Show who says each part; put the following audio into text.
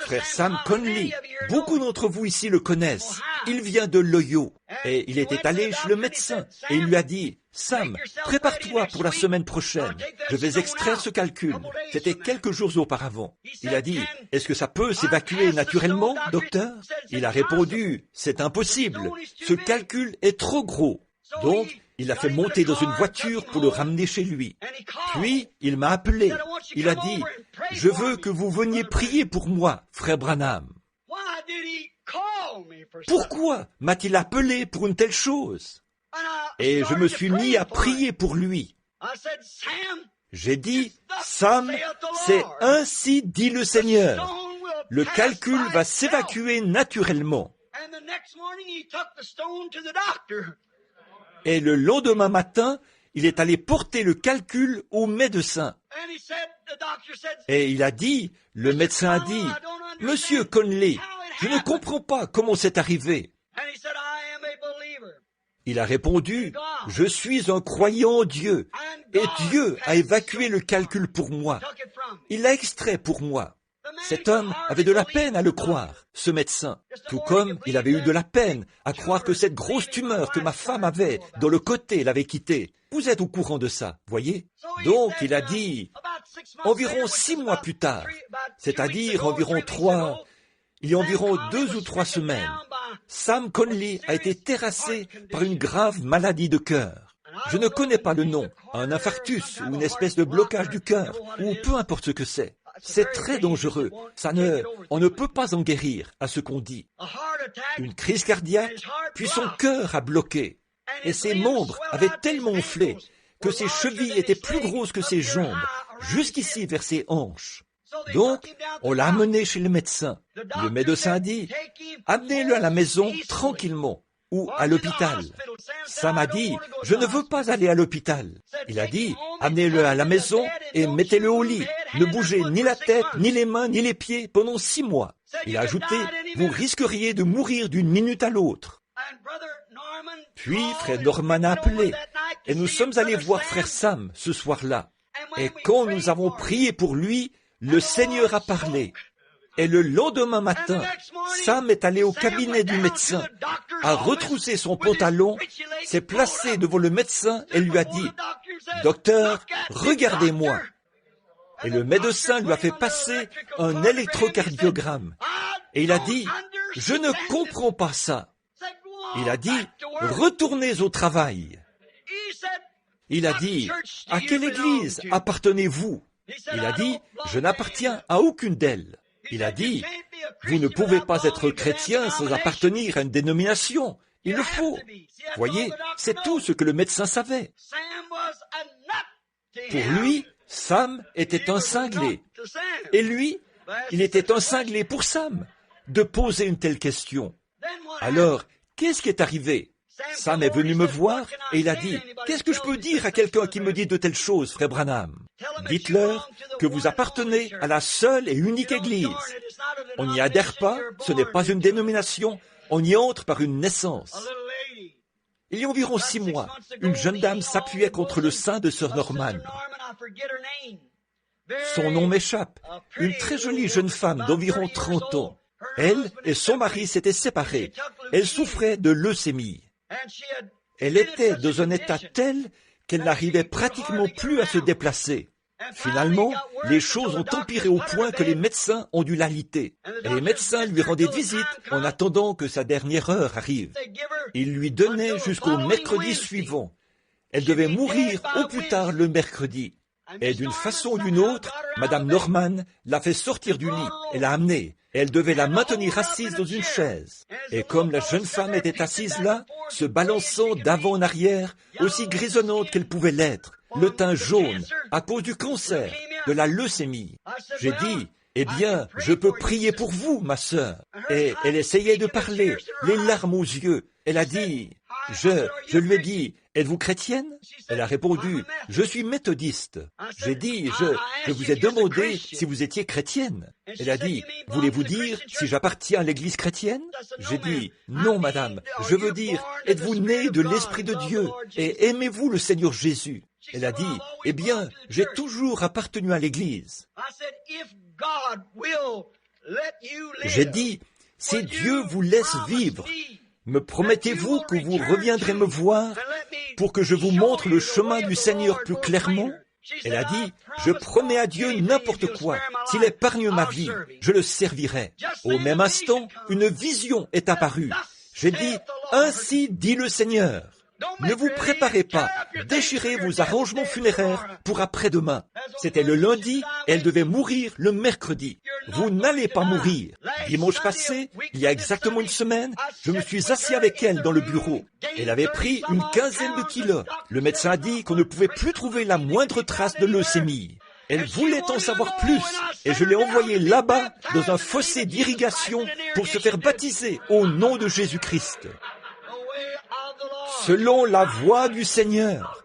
Speaker 1: Frère Sam Conley, beaucoup d'entre vous ici le connaissent. Il vient de l'Ohio et il était allé chez le médecin et il lui a dit « Sam, prépare-toi pour la semaine prochaine. Je vais extraire ce calcul. » C'était quelques jours auparavant. Il a dit « Est-ce que ça peut s'évacuer naturellement, docteur ?» Il a répondu « C'est impossible. Ce calcul est trop gros. » Donc, il l'a fait monter dans une voiture pour le ramener chez lui. Puis, il m'a appelé. Il a dit « Je veux que vous veniez prier pour moi, frère Branham. » Pourquoi m'a-t-il appelé pour une telle chose? Et je me suis mis à prier pour lui. J'ai dit « Sam, c'est ainsi dit le Seigneur. Le calcul va s'évacuer naturellement. » Et le lendemain matin, il est allé porter le calcul au médecin. Et il a dit, le médecin a dit, « Monsieur Conley, je ne comprends pas comment c'est arrivé. » Il a répondu, « Je suis un croyant en Dieu, et Dieu a évacué le calcul pour moi. Il l'a extrait pour moi. » Cet homme avait de la peine à le croire, ce médecin, tout comme il avait eu de la peine à croire que cette grosse tumeur que ma femme avait dans le côté l'avait quitté. Vous êtes au courant de ça, voyez? Donc il a dit, environ 6 mois plus tard, c'est-à-dire il y a environ 2 ou 3 semaines, Sam Conley a été terrassé par une grave maladie de cœur. Je ne connais pas le nom, un infarctus ou une espèce de blocage du cœur, ou peu importe ce que c'est. C'est très dangereux. On ne peut pas en guérir, à ce qu'on dit. Une crise cardiaque, puis son cœur a bloqué. Et ses membres avaient tellement enflé que ses chevilles étaient plus grosses que ses jambes, jusqu'ici vers ses hanches. Donc, on l'a amené chez le médecin. Le médecin a dit, amenez-le à la maison tranquillement. Ou à l'hôpital. Sam a dit, je ne veux pas aller à l'hôpital. Il a dit, amenez-le à la maison et mettez-le au lit. Ne bougez ni la tête, ni les mains, ni les pieds pendant 6 mois. Il a ajouté, vous risqueriez de mourir d'une minute à l'autre. Puis, frère Norman a appelé et nous sommes allés voir frère Sam ce soir-là. Et quand nous avons prié pour lui, le Seigneur a parlé. Et le lendemain matin, Sam est allé au cabinet du médecin, a retroussé son pantalon, s'est placé devant le médecin et lui a dit, « Docteur, regardez-moi. » Et le médecin lui a fait passer un électrocardiogramme. Et il a dit, « Je ne comprends pas ça. » Il a dit, « Retournez au travail. » Il a dit, « À quelle église appartenez-vous » Il a dit, « Je n'appartiens à aucune d'elles. » Il a dit, vous ne pouvez pas être chrétien sans appartenir à une dénomination. Il le faut. Voyez, c'est tout ce que le médecin savait. Pour lui, Sam était un cinglé. Et lui, il était un cinglé pour Sam de poser une telle question. Alors, qu'est-ce qui est arrivé? Sam est venu me voir et il a dit, « Qu'est-ce que je peux dire à quelqu'un qui me dit de telles choses, frère Branham? Dites-leur que vous appartenez à la seule et unique Église. On n'y adhère pas, ce n'est pas une dénomination, on y entre par une naissance. » Il y a environ 6 mois, une jeune dame s'appuyait contre le sein de sœur Norman. Son nom m'échappe, une très jolie jeune femme d'environ 30 ans. Elle et son mari s'étaient séparés. Elle souffrait de leucémie. Elle était dans un état tel qu'elle n'arrivait pratiquement plus à se déplacer. Finalement, les choses ont empiré au point que les médecins ont dû l'aliter. Et les médecins lui rendaient visite en attendant que sa dernière heure arrive. Ils lui donnaient jusqu'au mercredi suivant. Elle devait mourir au plus tard le mercredi. Et d'une façon ou d'une autre, Madame Norman l'a fait sortir du lit et l'a amenée. Elle devait la maintenir assise dans une chaise. Et comme la jeune femme était assise là, se balançant d'avant en arrière, aussi grisonnante qu'elle pouvait l'être, le teint jaune, à cause du cancer, de la leucémie. J'ai dit, eh bien, je peux prier pour vous, ma sœur. Et elle essayait de parler, les larmes aux yeux. Elle a dit, je lui ai dit, êtes-vous chrétienne? Elle a répondu, je suis méthodiste. J'ai dit, je vous ai demandé si vous étiez chrétienne. Elle a dit, voulez-vous dire si j'appartiens à l'église chrétienne? J'ai dit, non madame, je veux dire, êtes-vous née de l'Esprit de Dieu et aimez-vous le Seigneur Jésus? Elle a dit, eh bien, j'ai toujours appartenu à l'église. J'ai dit, si Dieu vous laisse vivre, me promettez-vous que vous reviendrez me voir pour que je vous montre le chemin du Seigneur plus clairement? Elle a dit, je promets à Dieu n'importe quoi. S'il épargne ma vie, je le servirai. Au même instant, une vision est apparue. J'ai dit, ainsi dit le Seigneur. Ne vous préparez pas, déchirez vos arrangements funéraires pour après-demain. C'était le lundi, elle devait mourir le mercredi. Vous n'allez pas mourir. Dimanche passé, il y a exactement une semaine, je me suis assis avec elle dans le bureau. Elle avait pris une 15aine de kilos. Le médecin a dit qu'on ne pouvait plus trouver la moindre trace de leucémie. Elle voulait en savoir plus et je l'ai envoyée là-bas dans un fossé d'irrigation pour se faire baptiser au nom de Jésus-Christ. Selon la voix du Seigneur.